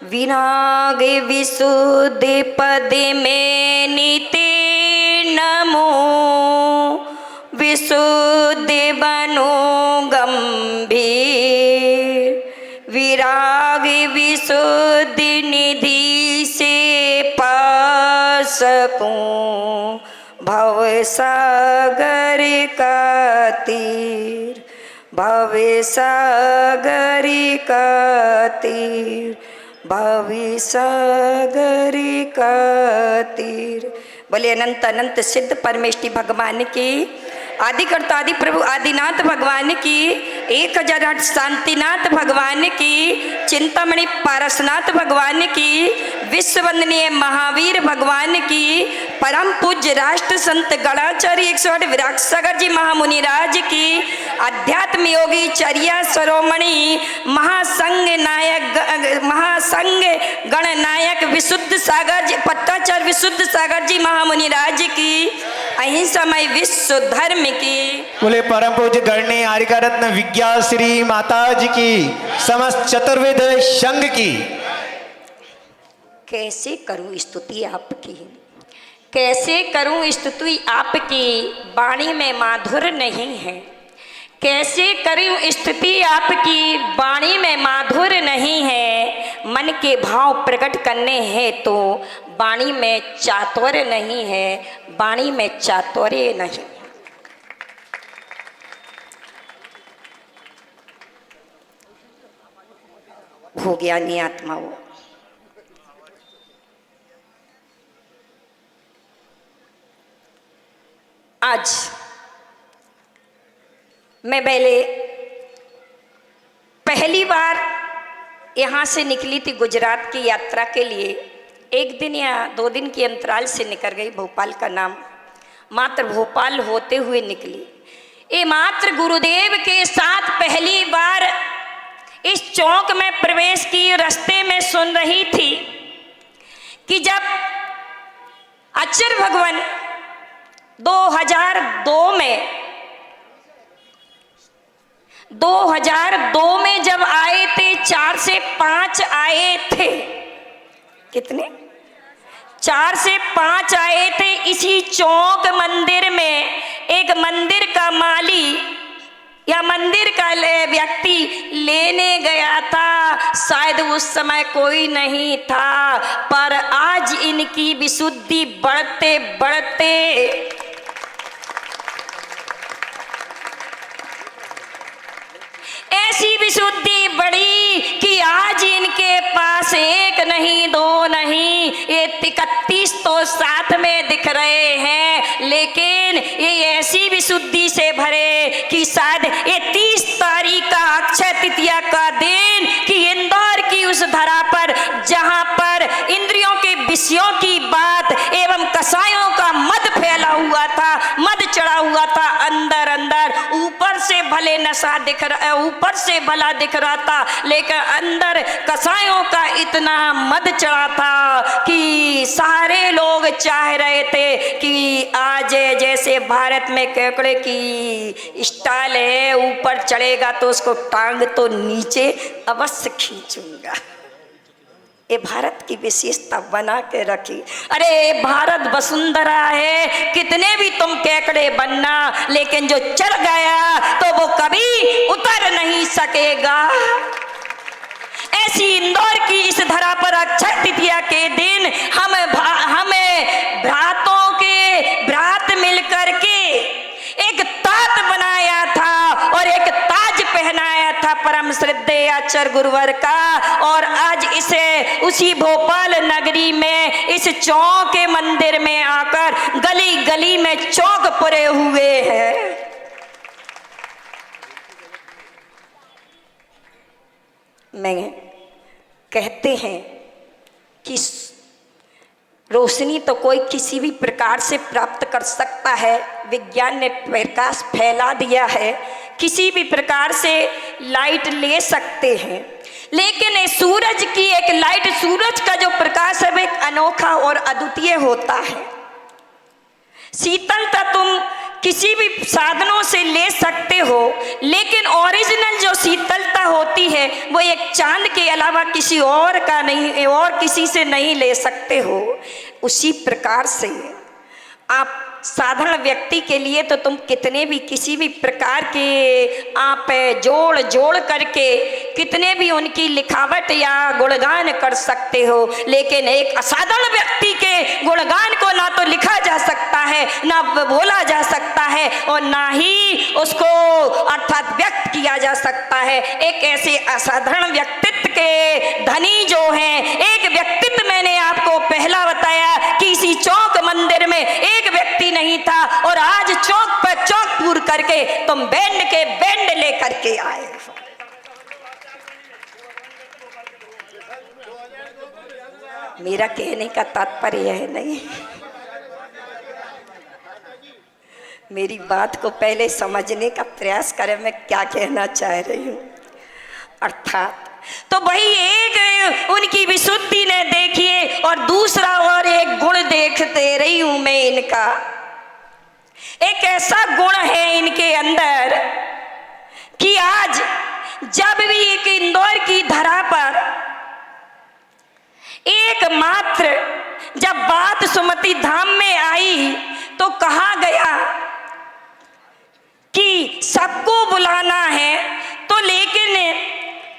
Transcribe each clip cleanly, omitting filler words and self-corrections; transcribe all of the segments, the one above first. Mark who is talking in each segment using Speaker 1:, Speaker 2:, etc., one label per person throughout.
Speaker 1: विराग विशुद्धि पद में नित्य नमो, विशुद्धि बनो गंभीर, विराग विशुद्धि निधि से पा सकूं भव सागर का तीर, भव सागर का तीर, भव सागर का तीर। बोले अनंत अनंत सिद्ध परमेष्टि भगवान की, आदिकर्ता आदि प्रभु आदिनाथ भगवान की, 1008 शांतिनाथ भगवान की, चिंतामणि पारसनाथ भगवान की, विश्ववंदनीय महावीर भगवान की, परम पूज्य राष्ट्र संत गणाचार्य 108 विराट सागर जी महामुनि राज की, अध्यात्म योगी चर्या सरोमणि महासंघ नायक महासंघ गणनायक विशुद्ध सागर जी पट्टाचार्य विशुद्ध सागर जी महामुनि राज की, अहिंसामय विश्व धर्म की।
Speaker 2: बोले परम पूज्य गणनीय आर्यका रत्न विज्ञा श्री माता जी की, समस्त चतुर्वेद संघ की।
Speaker 1: कैसे करूं स्तुति आपकी, कैसे करूं स्तुति आपकी, वाणी में माधुर्य नहीं है। कैसे करूं स्तुति आपकी, वाणी में माधुर्य नहीं है। मन के भाव प्रकट करने हैं तो वाणी में चातुर्य नहीं है, वाणी में चातुर्य नहीं। हो ज्ञानी आत्माओं, आज मैं पहली बार यहाँ से निकली थी गुजरात की यात्रा के लिए। 1 दिन या 2 दिन के अंतराल से निकल गई। भोपाल का नाम मात्र भोपाल होते हुए निकली। ये मात्र गुरुदेव के साथ पहली बार इस चौक में प्रवेश की। रास्ते में सुन रही थी कि जब आचार्य भगवान 2002 में जब आए थे, 4 से 5 आए थे। कितने? 4 से 5 आए थे। इसी चौक मंदिर में एक मंदिर का माली या मंदिर का व्यक्ति लेने गया था। शायद उस समय कोई नहीं था, पर आज इनकी विशुद्धि बढ़ते बढ़ते ऐसी विशुद्धि बढ़ी कि आज इनके पास 1 नहीं 2 नहीं, ये 31 तो साथ में दिख रहे हैं। लेकिन ये ऐसी विशुद्धि से भरे कि शायद ये 30 तारीख का अक्षय तृतीया का दिन कि इंदौर की उस धरा पर जहां पर इंद्रियों के विषयों की बात एवं कसायों का मद फैला हुआ था, मद चढ़ा हुआ था अंदर अंदर। ऊपर से भले नशा दिख रहा, ऊपर से भला दिख रहा था, लेकिन अंदर कसायों का इतना मद चढ़ा था कि सारे लोग चाह रहे थे कि आज जैसे भारत में केकड़े की स्टाइल है, ऊपर चढ़ेगा तो उसको टांग तो नीचे अवश्य खींचूंगा। ये भारत की विशेषता बना के रखी। अरे भारत वसुंधरा है, कितने भी तुम केकड़े बनना, लेकिन जो चढ़ गया तो वो कभी उतर नहीं सकेगा। ऐसी इंदौर की इस धरा पर अक्षय तृतीया के दिन हमें भ्रातों के भ्रात मिलकर के एक तात बनाया था और एक ताज पहनाया था परम श्रद्धेय आचार्य गुरुवर का। और आज इसे उसी भोपाल नगरी में इस चौक के मंदिर में आकर गली गली में चौक पुरे हुए हैं। मैं कहते हैं कि रोशनी तो कोई किसी भी प्रकार से प्राप्त कर सकता है। विज्ञान ने प्रकाश फैला दिया है, किसी भी प्रकार से लाइट ले सकते हैं। लेकिन सूरज की एक लाइट, सूरज का जो प्रकाश है वो एक अनोखा और अद्वितीय होता है। शीतलता तुम किसी भी साधनों से ले सकते हो, लेकिन ओरिजिनल जो शीतलता होती है है वो एक चांद के अलावा किसी और का नहीं, और किसी से नहीं ले सकते हो। उसी प्रकार से आप साधारण व्यक्ति के लिए तो तुम कितने भी किसी भी प्रकार के आप जोड़ जोड़ करके कितने भी उनकी लिखावट या गुणगान कर सकते हो, लेकिन एक असाधारण व्यक्ति के गुणगान को ना तो लिखा जा सकता है, ना बोला जा सकता है, और ना ही उसको अर्थात व्यक्त किया जा सकता है। एक ऐसे असाधारण व्यक्तित्व के धनी जो हैं, एक व्यक्तित्व मैंने आपको पहला बताया कि इसी चौक मंदिर में एक व्यक्ति नहीं था, और आज चौक पर चौक पूर करके तुम बैंड के बैंड लेकर के आए। मेरा कहने का तात्पर्य है नहीं, मेरी बात को पहले समझने का प्रयास करें मैं क्या कहना चाह रही हूं। अर्थात तो वही एक उनकी विशुद्धि ने देखिए, और दूसरा और एक गुण देखते रही हूं मैं इनका। एक ऐसा गुण है इनके अंदर कि आज जब भी एक इंदौर की धरा पर एकमात्र जब बात सुमति धाम में आई तो कहा गया कि सबको बुलाना है, तो लेकिन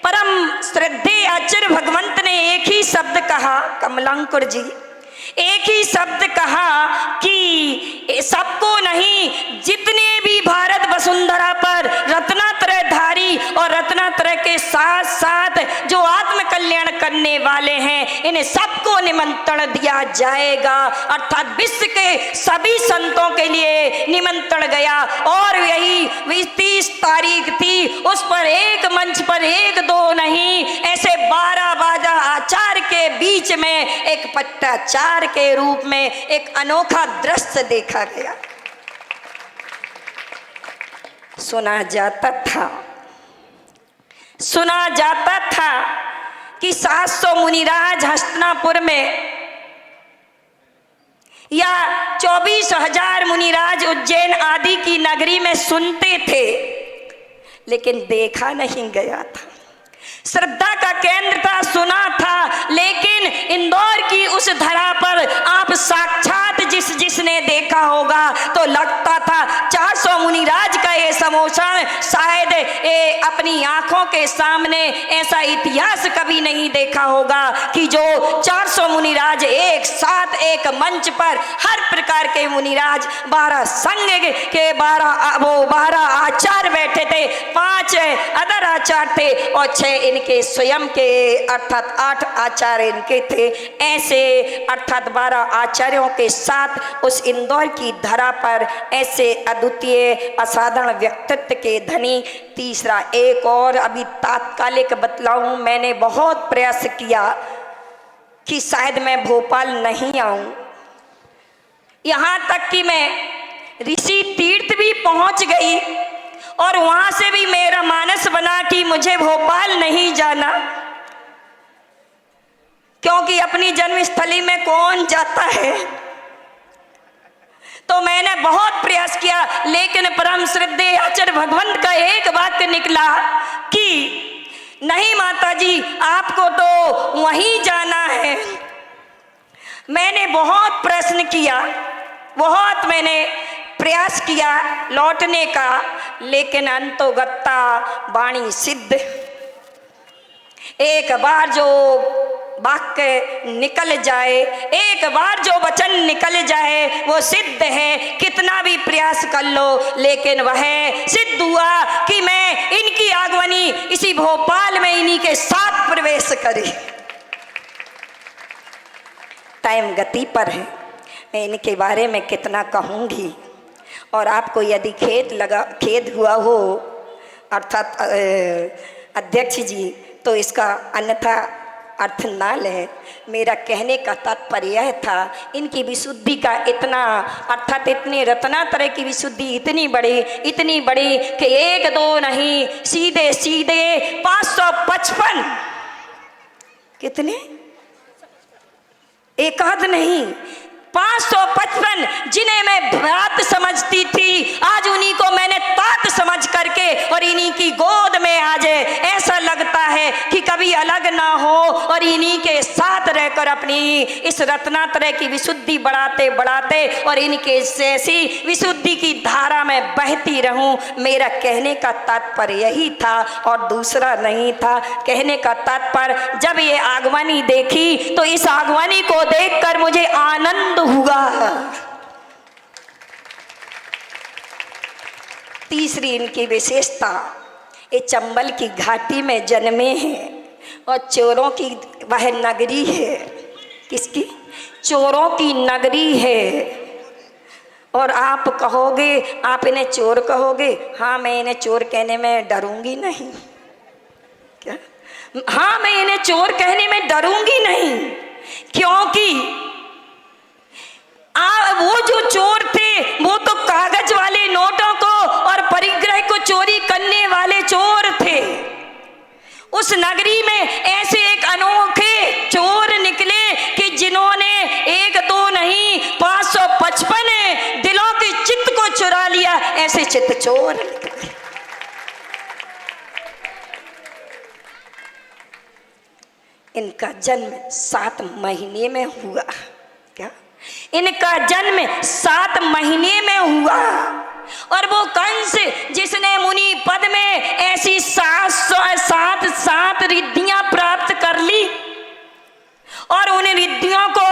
Speaker 1: परम श्रद्धेय आचार्य भगवंत ने एक ही शब्द कहा, कमलांकुर जी एक ही शब्द कहा कि सबको नहीं, जितने भी भारत वसुंधरा पर रत्नात्रयधारी और रत्नात्रय के साथ साथ जो आत्म कल्याण करने वाले हैं, इन्हें सबको निमंत्रण दिया जाएगा। अर्थात विश्व के सभी संतों के लिए निमंत्रण गया, और यही 30 तारीख थी। उस पर एक मंच पर एक दो नहीं, ऐसे 12 आचार्य के बीच में एक पट्टाचार के रूप में एक अनोखा दृश्य देखा गया। सुना जाता था कि 700 मुनिराज हस्तिनापुर में या 24,000 मुनिराज उज्जैन आदि की नगरी में सुनते थे, लेकिन देखा नहीं गया था। श्रद्धा का केंद्र था, सुना था, लेकिन इंदौर की उस धरा पर आप साक्षात जिसने देखा होगा तो लगता था 400 मुनिराज का ये समोसन शायद अपनी आंखों के सामने ऐसा इतिहास कभी नहीं देखा होगा कि जो 400 मुनिराज एक साथ एक मंच पर, हर प्रकार के मुनिराज, 12 संघ के 12 आचार्य बैठे थे, 5 अदर आचार्य थे और 6 इनके स्वयं के, अर्थात 8 आचार्य इनके थे। ऐसे अर्थात 12 आचार्यों के साथ उस इंदौर की धरा पर ऐसे अद्वितीय असाधारण व्यक्तित्व के धनी। तीसरा एक और अभी तात्कालिक बतलाऊं, मैंने बहुत प्रयास किया कि शायद मैं भोपाल नहीं आऊं, यहाँ तक कि मैं ऋषि तीर्थ भी पहुंच गई और वहां से भी मेरा मानस बना कि मुझे भोपाल नहीं जाना, क्योंकि अपनी जन्मस्थली में कौन जाता है। तो मैंने बहुत प्रयास किया, लेकिन परम श्रद्धेय आचार्य भगवंत का एक वाक्य निकला कि नहीं माता जी, आपको तो वहीं जाना है। मैंने बहुत प्रश्न किया, बहुत मैंने प्रयास किया लौटने का, लेकिन अंतोगत्ता वाणी सिद्ध। एक बार जो वाक्य निकल जाए, एक बार जो वचन निकल जाए वो सिद्ध है, कितना भी प्रयास कर लो, लेकिन वह सिद्ध हुआ कि मैं इनकी आगमनी इसी भोपाल में इन्हीं के साथ प्रवेश करे। टाइम गति पर है, मैं इनके बारे में कितना कहूँगी, और आपको यदि खेद हुआ हो अर्थात अध्यक्ष जी, तो इसका अन्यथा अर्थ ना लें। मेरा कहने का तात्पर्य यह था, इनकी विशुद्धि का इतना, अर्थात इतनी रत्नात्रय की विशुद्धि इतनी बड़ी कि एक दो नहीं, सीधे 555, कितने, एकाध नहीं, 555 जिन्हें मैं भ्रात समझती थी, आज उन्हीं को मैंने तात समझ करके और इन्हीं की गोद में आज ऐसा लगता है कभी अलग ना हो और इन्हीं के साथ रहकर अपनी इस रत्नात्रय की विशुद्धि बढ़ाते बढ़ाते और इनके जैसी विशुद्धि की धारा में बहती रहूं। मेरा कहने का तात्पर्य यही था और दूसरा नहीं था। कहने का तात्पर्य, जब ये आगवानी देखी तो इस आगवानी को देखकर मुझे आनंद हुआ। तीसरी इनकी विशेषता, ये चंबल की घाटी में जन्मे हैं और चोरों की वह नगरी है। किसकी? चोरों की नगरी है। और आप कहोगे, आप इन्हें चोर कहोगे? हाँ, मैं इन्हें चोर कहने में डरूंगी नहीं। क्या? हाँ, मैं इन्हें चोर कहने में डरूंगी नहीं, क्योंकि वो जो चोर थे वो तो कागज वाले नोटों को और परिग्रह को चोरी करने वाले चोर थे। उस नगरी में ऐसे एक अनोखे चोर निकले कि जिन्होंने एक दो नहीं 555 दिलों के चित्त को चुरा लिया। ऐसे चित्त चोर निकले। इनका जन्म 7 महीने में हुआ। क्या? इनका जन्म 7 महीने में हुआ। और वो कंस जिसने मुनि पद में ऐसी 7 रिद्धियां प्राप्त कर ली और उन रिद्धियों को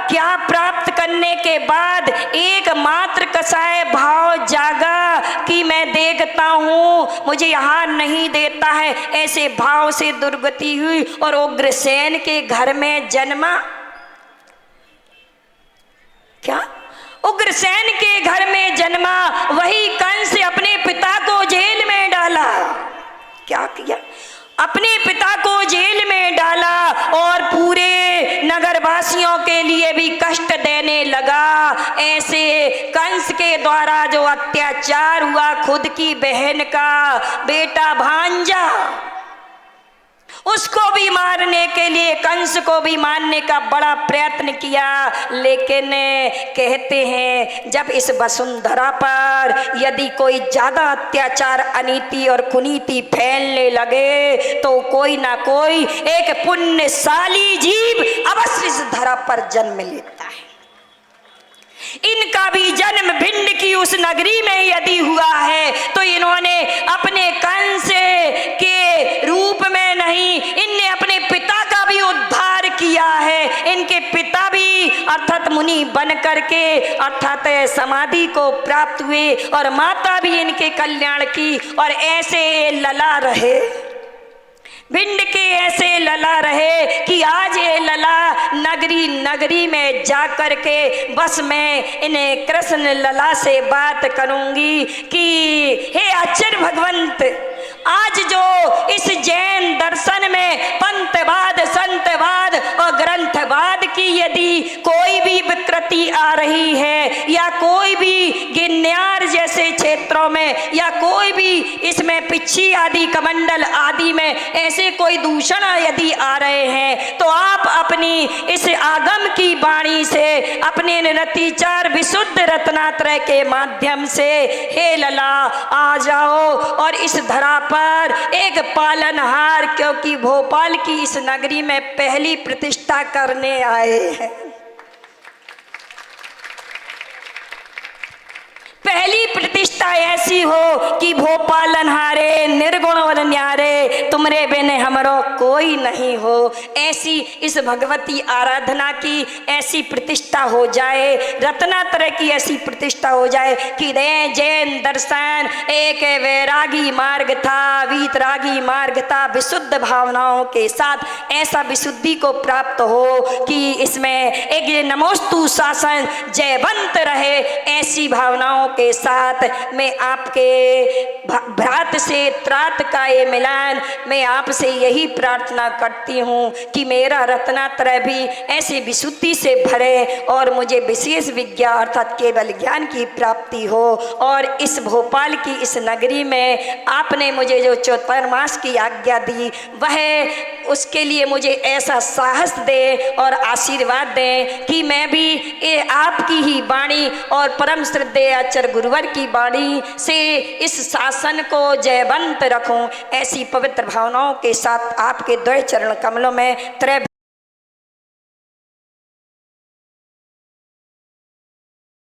Speaker 1: क्या प्राप्त करने के बाद एकमात्र कसाय भाव जागा कि मैं देखता हूँ मुझे हार नहीं देता है, ऐसे भाव से दुर्गति हुई और उग्रसेन के घर में जन्मा। क्या? उग्रसेन के घर में जन्मा। वही कंस अपने पिता को जेल में डाला। क्या किया? अपने पिता को जेल में डाला और पूरे नगरवासियों के लिए भी कष्ट देने लगा। ऐसे कंस के द्वारा जो अत्याचार हुआ, खुद की बहन का बेटा भांजा, उसको भी मारने के लिए, कंस को भी मारने का बड़ा प्रयत्न किया। लेकिन कहते हैं जब इस वसुंधरा पर यदि कोई ज्यादा अत्याचार, अनीति और कुनीति फैलने लगे तो कोई ना कोई एक पुण्यशाली जीव अवश्य इस धरा पर जन्म लेता है। इनका भी जन्म भिंड की उस नगरी में यदि हुआ है तो इन्होंने अपने कंस के रूप में नहीं, इनने अपने पिता का भी उद्धार किया है। इनके पिता भी अर्थात मुनि बन करके अर्थात समाधि को प्राप्त हुए और माता भी इनके कल्याण की। और ऐसे लला रहे, भिंड के ऐसे लला रहे कि आज ये लला नगरी नगरी में जा कर के बस मैं इन्हें कृष्ण लला से बात करूंगी कि हे आचार्य भगवंत, आज जो इस जैन दर्शन में पंथवाद, संतवाद और ग्रंथवाद की यदि कोई भी विकृति आ रही है या कोई भी गिन्यार जैसे क्षेत्रों में या कोई भी इसमें पिच्छी आदि कमंडल आदि में ऐसे कोई दूषण यदि आ रहे हैं तो आप अपनी इस आगम की वाणी से, अपने निरतिचार विशुद्ध रत्नात्रय के माध्यम से हे लला आ जाओ और इस धरा पर एक पालनहार, क्योंकि भोपाल की इस नगरी में पहली प्रतिष्ठा करने आए हैं। पहली प्रतिष्ठा ऐसी हो कि भोपालनहारे निर्गुण और न्यारे, तुमरे बिन हमरो कोई नहीं हो। ऐसी इस भगवती आराधना की ऐसी प्रतिष्ठा हो जाए, रत्नात्रय की ऐसी प्रतिष्ठा हो जाए कि जैन दर्शन एक वैरागी मार्ग था, वीतरागी मार्ग था, विशुद्ध भावनाओं के साथ ऐसा विशुद्धि को प्राप्त हो कि इसमें एक नमोस्तु शासन जयवंत रहे। ऐसी भावनाओं के साथ मैं आपके भ्रात से त्रात का ये मिलान, मैं आपसे यही प्रार्थना करती हूँ कि मेरा रत्नात्रय भी ऐसी विशुद्धि से भरे और मुझे विशेष विज्ञान अर्थात केवल ज्ञान की प्राप्ति हो। और इस भोपाल की इस नगरी में आपने मुझे जो चतुर्मास की आज्ञा दी वह उसके लिए मुझे ऐसा साहस दे और आशीर्वाद दें कि मैं भी ये आपकी ही वाणी और परम श्रद्धेय आचार्य गुरुवर की वाणी वाणी से इस शासन को जयवंत रखूं, ऐसी पवित्र भावनाओं के साथ आपके द्वय चरण कमलों में त्रय